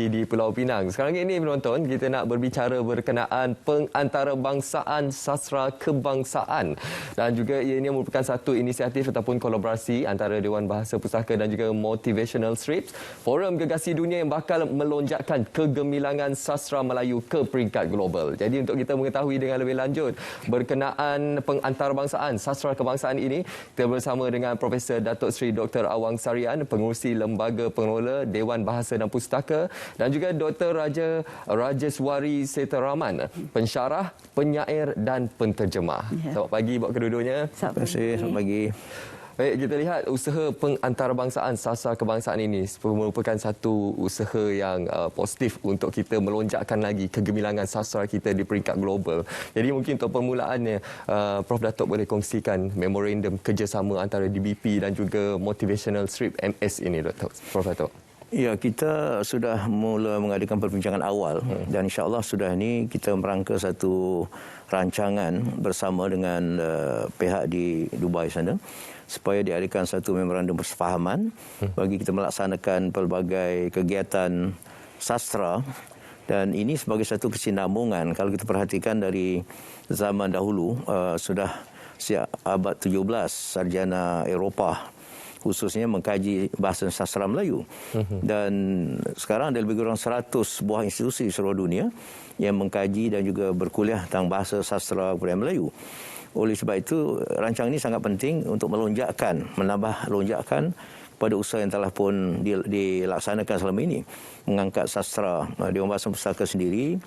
di Pulau Pinang. Sekarang ini penonton, kita nak berbicara berkenaan pengantarabangsaaan sastra kebangsaan. Dan juga ia ini merupakan satu inisiatif ataupun kolaborasi antara Dewan Bahasa Pustaka dan juga Motivational Strips, forum gegasi dunia yang bakal melonjakkan kegemilangan sastra Melayu ke peringkat global. Jadi untuk kita mengetahui dengan lebih lanjut berkenaan pengantarabangsaaan sastra kebangsaan ini, kita bersama dengan Profesor Datuk Seri Dr. Awang Sarian, Pengurusi Lembaga Pengelola Dewan Bahasa dan Pustaka, dan juga Dr. Rajeswari Setaraman, pensyarah, penyair dan penterjemah. Selamat pagi buat kedua-duanya. Terima kasih, selamat pagi. Baik, kita lihat usaha pengantarabangsaaan sastra kebangsaan ini merupakan satu usaha yang positif untuk kita melonjakkan lagi kegemilangan sastra kita di peringkat global. Jadi mungkin untuk permulaannya, Prof. Datuk boleh kongsikan memorandum kerjasama antara DBP dan juga Motivational Strip MS ini, Prof. Datuk. Ya, kita sudah mula mengadakan perbincangan awal dan insya-Allah sudah ini kita merangka satu rancangan bersama dengan pihak di Dubai sana supaya diadakan satu memorandum persefahaman bagi kita melaksanakan pelbagai kegiatan sastra, dan ini sebagai satu kesinambungan. Kalau kita perhatikan dari zaman dahulu, sudah sejak abad 17 sarjana Eropah khususnya mengkaji bahasa sastra Melayu. Dan sekarang ada lebih kurang 100 buah institusi di seluruh dunia yang mengkaji dan juga berkuliah tentang bahasa sastra budaya Melayu. Oleh sebab itu, rancangan ini sangat penting untuk menambah lonjakan pada usaha yang telah pun dilaksanakan selama ini. Mengangkat sastra. Dewan Bahasa Pustaka sendiri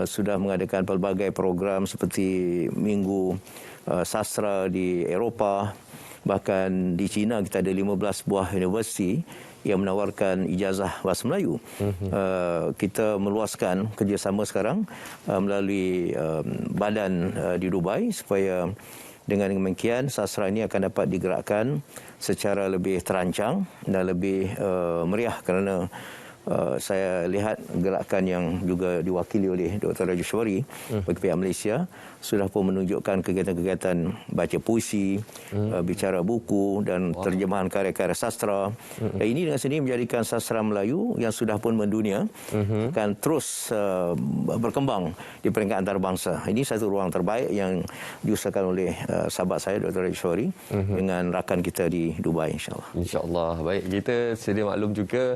sudah mengadakan pelbagai program seperti Minggu Sastra di Eropah. Bahkan di China kita ada 15 buah universiti yang menawarkan ijazah bahasa Melayu. Kita meluaskan kerjasama sekarang melalui badan di Dubai supaya dengan demikian sastra ini akan dapat digerakkan secara lebih terancang dan lebih meriah, kerana saya lihat gerakan yang juga diwakili oleh Dr. Rajeswari bagi pihak Malaysia sudah pun menunjukkan kegiatan-kegiatan baca puisi, bicara buku dan terjemahan karya-karya sastra. Dan ini dengan sendiri menjadikan sastra Melayu yang sudah pun mendunia akan terus berkembang di peringkat antarabangsa. Ini satu ruang terbaik yang diusahakan oleh sahabat saya Dr. Rajeswari dengan rakan kita di Dubai, insya-Allah. Insya-Allah. Baik, kita sedia maklum juga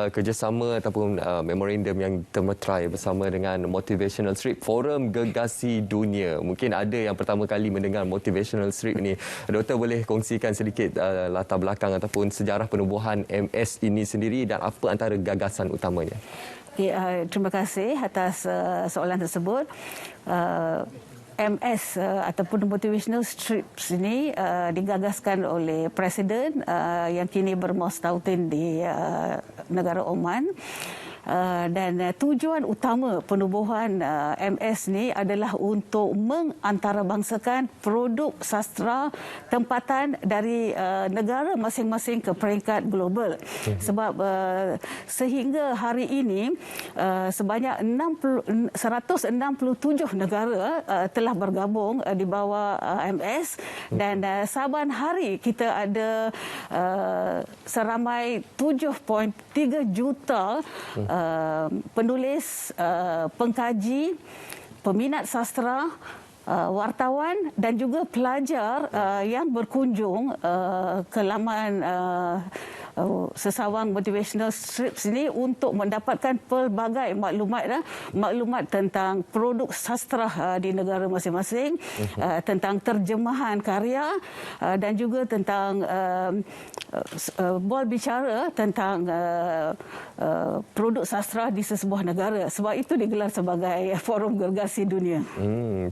kerjasama ataupun memorandum yang termeterai bersama dengan Motivational Strip, forum gegasi dunia. Mungkin ada yang pertama kali mendengar Motivational Strip ini. Doktor boleh kongsikan sedikit latar belakang ataupun sejarah penubuhan MS ini sendiri dan apa antara gagasan utamanya? Terima kasih atas soalan tersebut. MS ataupun Motivational Strips ini digagaskan oleh Presiden yang kini bermustautin di negara Oman. Dan tujuan utama penubuhan MS ni adalah untuk mengantarabangsakan produk sastra tempatan dari negara masing-masing ke peringkat global. Sebab sehingga hari ini sebanyak 167 negara telah bergabung di bawah MS, dan saban hari kita ada seramai 7.3 juta penulis, pengkaji, peminat sastra, wartawan dan juga pelajar yang berkunjung ke laman sesawang Motivational Strips ini untuk mendapatkan pelbagai maklumat tentang produk sastra di negara masing-masing, tentang terjemahan karya dan juga tentang bicara tentang produk sastra di sesebuah negara. Sebab itu digelar sebagai forum gegasi dunia.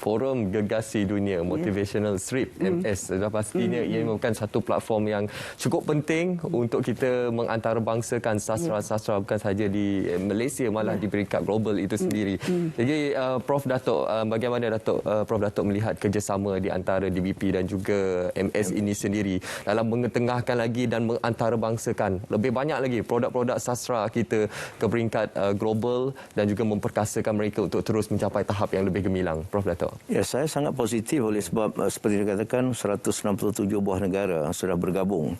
Forum gegasi dunia Motivational Strip MS. Sudah pastinya ia merupakan satu platform yang cukup penting untuk kita mengantarabangsakan sastra-sastra bukan sahaja di Malaysia, malah di peringkat global itu sendiri. Jadi Prof. Datuk, bagaimana Prof. Datuk melihat kerjasama di antara DBP dan juga MS ini sendiri dalam mengetengahkan lagi dan mengantarabangsakan lebih banyak lagi produk-produk sastra kita ke peringkat global dan juga memperkasakan mereka untuk terus mencapai tahap yang lebih gemilang, Prof. Datuk? Ya, saya sangat positif oleh sebab seperti dikatakan 167 buah negara sudah bergabung.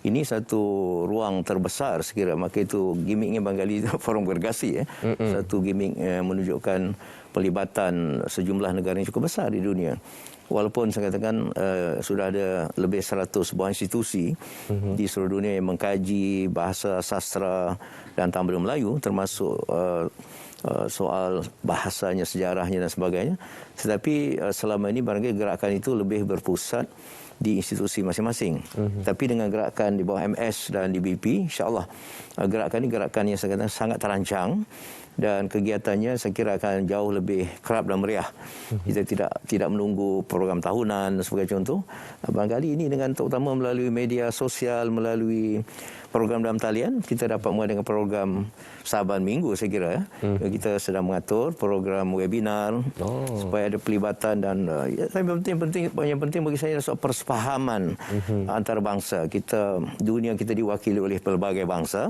Ini satu ruang terbesar sekira, maka itu gimmicknya barangkali forum gergasi satu gimmick menunjukkan pelibatan sejumlah negara yang cukup besar di dunia. Walaupun saya katakan sudah ada lebih 100 sebuah institusi di seluruh dunia yang mengkaji bahasa, sastra dan tamadun Melayu, termasuk soal bahasanya, sejarahnya dan sebagainya. Tetapi selama ini barangkali gerakan itu lebih berpusat di institusi masing-masing. Tapi dengan gerakan di bawah MS dan di BP, insya-Allah gerakan ini gerakan yang saya katakan sangat terancang dan kegiatannya saya kira akan jauh lebih kerap dan meriah. Kita tidak menunggu program tahunan sebagai contoh. Barangkali ini dengan terutama melalui media sosial, melalui program dalam talian, kita dapat mengadakan program Saban Minggu saya kira. Kita sedang mengatur program webinar supaya ada pelibatan dan yang penting bagi saya adalah persefahaman antarabangsa. Dunia kita diwakili oleh pelbagai bangsa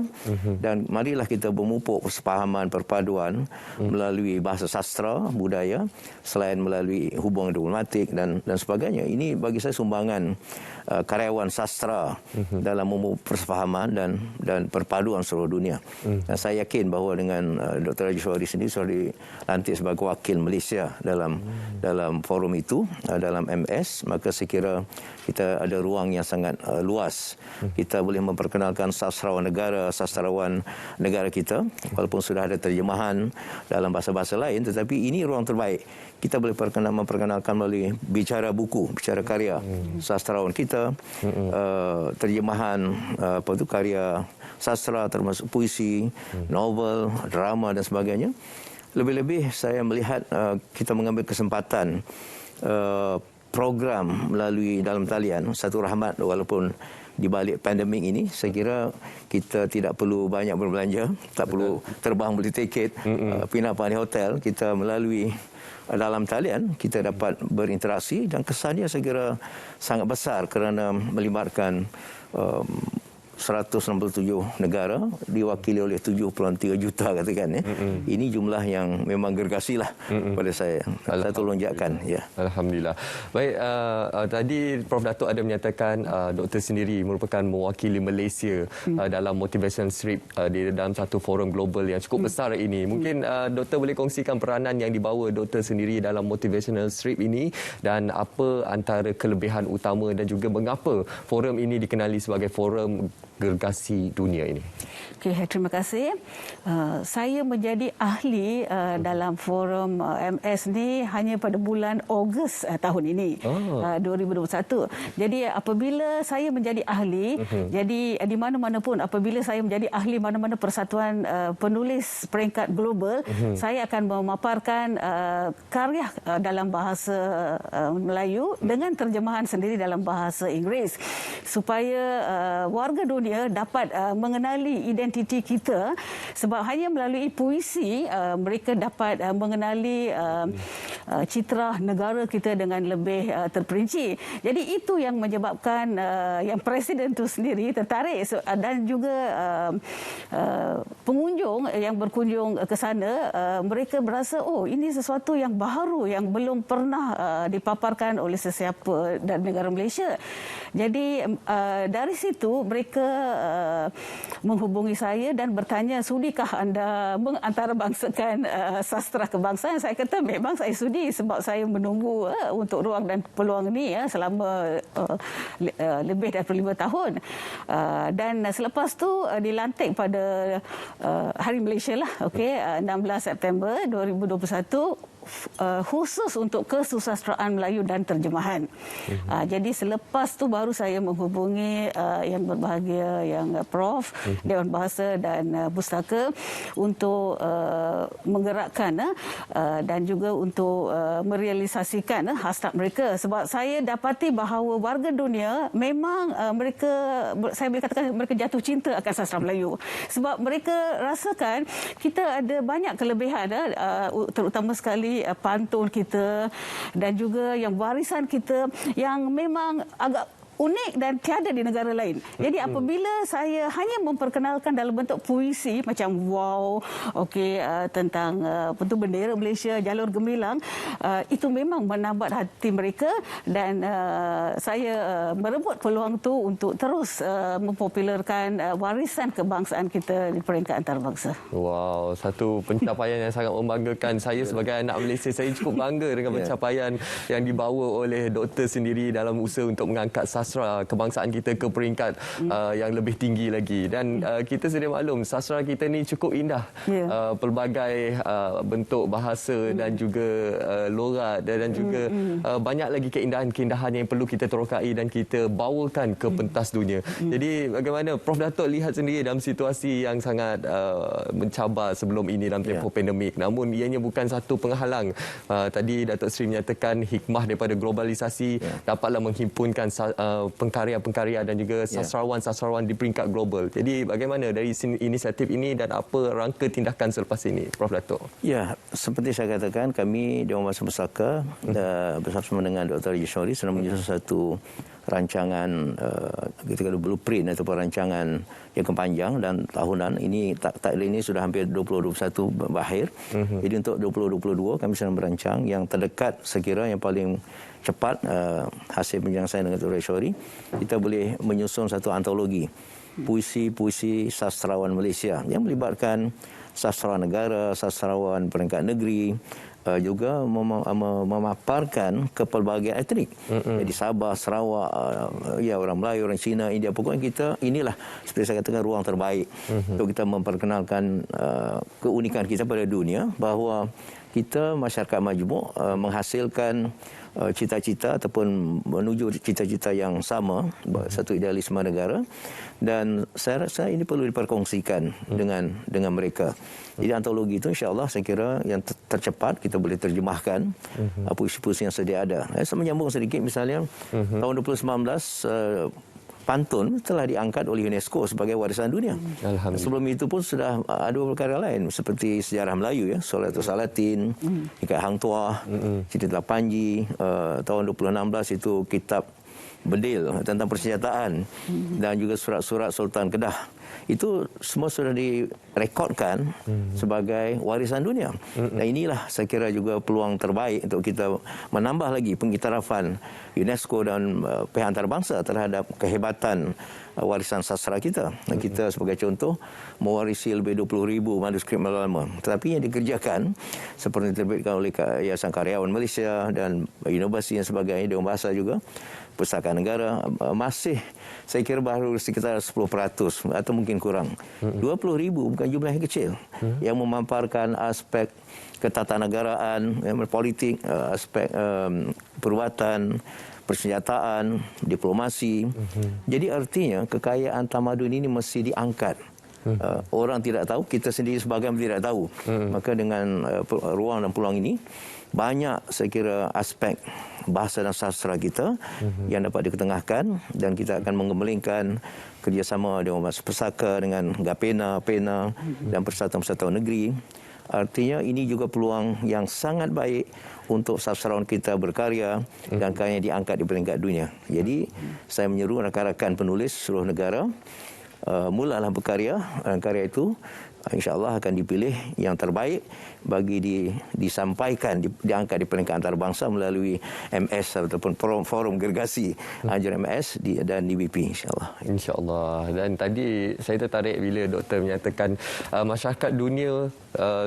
dan marilah kita memupuk persefahaman, perpaduan melalui bahasa sastra, budaya, selain melalui hubungan diplomatik dan sebagainya. Ini bagi saya sumbangan karyawan sastra dalam memupuk persefahaman dan perpaduan seluruh dunia. Dan saya yakin bahawa dengan Dr. Raji Syawari sendiri sudah dilantik sebagai wakil Malaysia dalam forum itu, dalam MS, maka saya kira kita ada ruang yang sangat luas. Kita boleh memperkenalkan sastrawan negara kita, walaupun sudah ada terjemahan dalam bahasa-bahasa lain, tetapi ini ruang terbaik. Kita boleh memperkenalkan melalui bicara buku, bicara karya sastrawan kita, terjemahan karya sastra termasuk puisi, novel, drama dan sebagainya. Lebih-lebih saya melihat kita mengambil kesempatan program melalui dalam talian satu rahmat, walaupun di balik pandemik ini saya kira kita tidak perlu banyak berbelanja, tak perlu terbang beli tiket, penginapan di hotel. Kita melalui dalam talian kita dapat berinteraksi dan kesannya saya kira sangat besar kerana melibatkan 167 negara diwakili oleh 7.3 juta katakan ya. Ini jumlah yang memang gergasi lah pada saya. Satu lonjakan ya. Alhamdulillah. Baik, tadi Prof Datuk ada menyatakan doktor sendiri merupakan mewakili Malaysia dalam motivation strip di dalam satu forum global yang cukup besar ini. Mungkin doktor boleh kongsikan peranan yang dibawa doktor sendiri dalam motivational strip ini dan apa antara kelebihan utama dan juga mengapa forum ini dikenali sebagai forum gergasi dunia ini. Okey, terima kasih. Saya menjadi ahli dalam forum MS ni hanya pada bulan Ogos tahun ini, 2021. Jadi apabila saya menjadi ahli, jadi di mana-mana pun apabila saya menjadi ahli mana-mana persatuan penulis peringkat global, saya akan memaparkan karya dalam bahasa Melayu dengan terjemahan sendiri dalam bahasa Inggeris supaya warga dunia dapat mengenali identiti kita, sebab hanya melalui puisi mereka dapat mengenali citra negara kita dengan lebih terperinci. Jadi itu yang menyebabkan yang Presiden itu sendiri tertarik dan juga pengunjung yang berkunjung ke sana mereka berasa ini sesuatu yang baru yang belum pernah dipaparkan oleh sesiapa dari negara Malaysia. Jadi dari situ mereka menghubungi saya dan bertanya, sudikah anda mengantarabangsakan sastra kebangsaan? Saya kata memang saya sudi sebab saya menunggu untuk ruang dan peluang ini selama lebih daripada 5 tahun. Dan selepas tu dilantik pada Hari Malaysia lah, 16 September 2021 khusus untuk kesusastraan Melayu dan terjemahan. Jadi selepas tu baru saya menghubungi yang berbahagia, yang Prof, Dewan Bahasa dan Pustaka untuk menggerakkan dan juga untuk merealisasikan hasrat mereka. Sebab saya dapati bahawa warga dunia memang saya boleh katakan mereka jatuh cinta akan sastra Melayu. Sebab mereka rasakan kita ada banyak kelebihan, terutama sekali pantun kita dan juga yang warisan kita yang memang agak unik dan tiada di negara lain. Jadi apabila saya hanya memperkenalkan dalam bentuk puisi macam wow, tentang bendera Malaysia, jalur gemilang, itu memang menambat hati mereka dan saya merebut peluang itu untuk terus mempopularkan warisan kebangsaan kita di peringkat antarabangsa. Wow, satu pencapaian yang sangat membanggakan. Saya sebagai anak Malaysia, saya cukup bangga dengan pencapaian yang dibawa oleh doktor sendiri dalam usaha untuk mengangkat sastra kebangsaan kita ke peringkat yang lebih tinggi lagi. Dan kita sedia maklum, sastra kita ni cukup indah. Pelbagai bentuk bahasa dan juga logat dan juga banyak lagi keindahan-keindahan yang perlu kita terokai dan kita bawakan ke pentas dunia. Jadi bagaimana Prof Datuk lihat sendiri dalam situasi yang sangat mencabar sebelum ini dalam tempoh pandemik, namun ianya bukan satu penghalang. Tadi Datuk Seri menyatakan hikmah daripada globalisasi dapatlah menghimpunkan pengkarya-pengkarya dan juga sastrawan-sastrawan di peringkat global. Jadi bagaimana dari inisiatif ini dan apa rangka tindakan selepas ini, Prof Datuk? Ya, seperti saya katakan, kami Dewan Bahasa Pusaka bersama dengan Dr. Yusori sedang menyusun satu rancangan kita kata blueprint ataupun rancangan jangka panjang dan tahunan. Ini taklid ini sudah hampir 2021 berakhir. Jadi untuk 2022 kami sedang merancang yang terdekat, sekira yang paling cepat hasil bincang saya dengan Dr. Yusori, kita boleh menyusun satu antologi puisi-puisi sastrawan Malaysia yang melibatkan sastrawan negara, sastrawan peringkat negeri, juga memaparkan kepelbagaian etnik. Jadi Sabah, Sarawak, orang Melayu, orang Cina, India, pokoknya kita inilah seperti saya katakan ruang terbaik untuk kita memperkenalkan keunikan kita pada dunia, bahawa kita masyarakat majmuk menghasilkan cita-cita ataupun menuju cita-cita yang sama, satu idealisme negara, dan saya rasa ini perlu diperkongsikan dengan mereka. Jadi antologi itu insya-Allah saya kira yang tercepat kita boleh terjemahkan puisi-puisi yang sedia ada. Saya menyambung sedikit, misalnya tahun 2019 pantun telah diangkat oleh UNESCO sebagai warisan dunia. Sebelum itu pun sudah ada beberapa karya lain seperti sejarah Melayu, Solatus Salatin, Ikat Hang Tuah, Cerita Panji, tahun 2016 itu kitab Bedil tentang persenjataan, dan juga surat-surat Sultan Kedah. Itu semua sudah direkodkan sebagai warisan dunia. Dan inilah saya kira juga peluang terbaik untuk kita menambah lagi pengiktirafan UNESCO dan pihak antarabangsa terhadap kehebatan warisan sastra kita. Kita sebagai contoh mewarisi lebih 20,000 manuskrip lama. Tetapi yang dikerjakan seperti diterbitkan oleh Yayasan Karyawan Malaysia dan inovasi yang sebagainya, Dewan Bahasa juga, Pustakaan Negara, masih saya kira baru sekitar 10% atau mungkin kurang. 20,000 bukan jumlah yang kecil yang memaparkan aspek ketatanegaraan, politik, aspek perubatan, persenjataan, diplomasi. Jadi artinya kekayaan tamadun ini mesti diangkat. Orang tidak tahu, kita sendiri sebagai tidak tahu. Maka dengan ruang dan peluang ini, banyak saya kira aspek bahasa dan sastra kita yang dapat diketengahkan, dan kita akan mengemblengkan kerjasama Dewan Bahasa Pusaka dengan Gapena, Pena dan Persatuan-Persatuan Negeri. Artinya ini juga peluang yang sangat baik untuk sastrawan kita berkarya dan karyanya diangkat di peringkat dunia. Jadi saya menyeru rakan-rakan penulis seluruh negara, mulalah berkarya, dan karya itu insya-Allah akan dipilih yang terbaik bagi disampaikan, diangkat di peringkat antarabangsa melalui MS ataupun forum gergasi anjuran MS dan DBP, insya-Allah. Insya-Allah. Dan tadi saya tertarik bila doktor menyatakan masyarakat dunia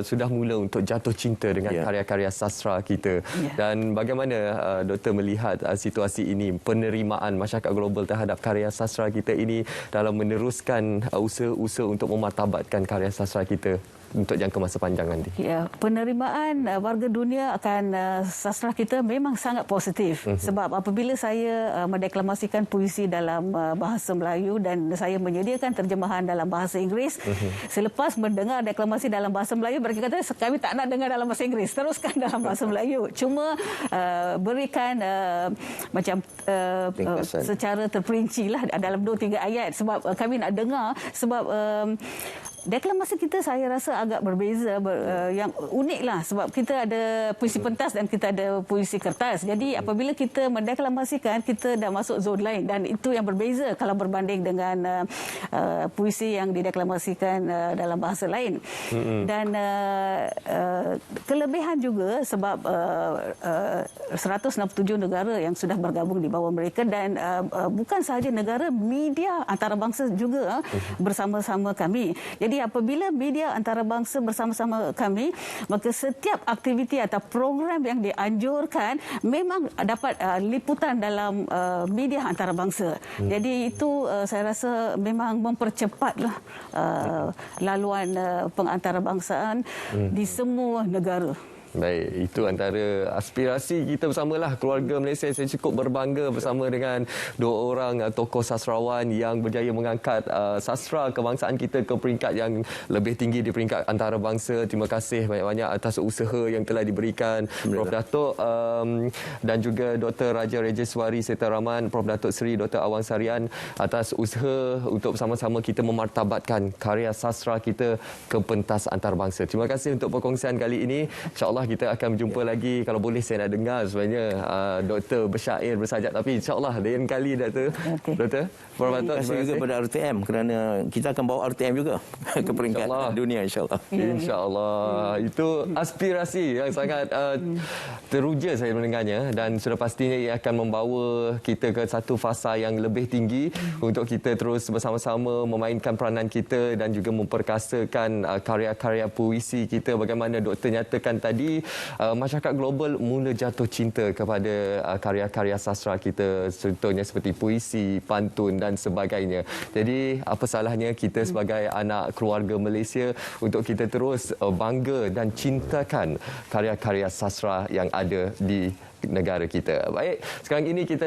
sudah mula untuk jatuh cinta dengan karya-karya sastra kita. Dan bagaimana doktor melihat situasi ini, penerimaan masyarakat global terhadap karya sastra kita ini dalam meneruskan usaha-usaha untuk memartabatkan karya sastra kita untuk jangka masa panjang nanti? Ya, penerimaan warga dunia akan sastra kita memang sangat positif. Sebab apabila saya mendeklamasikan puisi dalam bahasa Melayu dan saya menyediakan terjemahan dalam bahasa Inggeris, selepas mendengar deklamasi dalam bahasa Melayu, mereka kata kami tak nak dengar dalam bahasa Inggeris, teruskan dalam bahasa Melayu. Cuma berikan secara terperinci lah dalam 2-3 ayat, sebab kami nak dengar, sebab deklamasi kita saya rasa agak berbeza, yang unik lah sebab kita ada puisi pentas dan kita ada puisi kertas. Jadi apabila kita mendeklamasikan, kita dah masuk zon lain dan itu yang berbeza kalau berbanding dengan puisi yang dideklamasikan dalam bahasa lain. Dan kelebihan juga sebab 167 negara yang sudah bergabung di bawah mereka dan bukan sahaja negara, media antarabangsa juga bersama-sama kami. Jadi apabila media antarabangsa bersama-sama kami, maka setiap aktiviti atau program yang dianjurkan memang dapat liputan dalam media antarabangsa. Jadi itu saya rasa memang mempercepatlah laluan pengantarbangsaan di semua negara. Baik, itu antara aspirasi kita bersamalah keluarga Malaysia. Saya cukup berbangga bersama dengan dua orang tokoh sastrawan yang berjaya mengangkat sastra kebangsaan kita ke peringkat yang lebih tinggi di peringkat antarabangsa. Terima kasih banyak-banyak atas usaha yang telah diberikan Prof Datuk dan juga Dr. Raja Rejeswari Setaraman, Prof Datuk Seri Dr. Awang Sarian atas usaha untuk bersama-sama kita memartabatkan karya sastra kita ke pentas antarabangsa. Terima kasih untuk perkongsian kali ini. InsyaAllah kita akan berjumpa lagi. Kalau boleh saya nak dengar sebenarnya Doktor bersyair, bersajak, tapi insyaAllah lain kali Doktor. Doktor, terima kasih juga kepada RTM kerana kita akan bawa RTM juga ke peringkat dunia insyaAllah. InsyaAllah. Itu aspirasi yang sangat teruja saya mendengarnya dan sudah pastinya ia akan membawa kita ke satu fasa yang lebih tinggi untuk kita terus bersama-sama memainkan peranan kita dan juga memperkasakan karya-karya puisi kita. Bagaimana Doktor nyatakan tadi, masyarakat global mula jatuh cinta kepada karya-karya sastra kita, contohnya seperti puisi, pantun dan sebagainya. Jadi apa salahnya kita sebagai anak keluarga Malaysia untuk kita terus bangga dan cintakan karya-karya sastra yang ada di negara kita. Baik, sekarang ini kita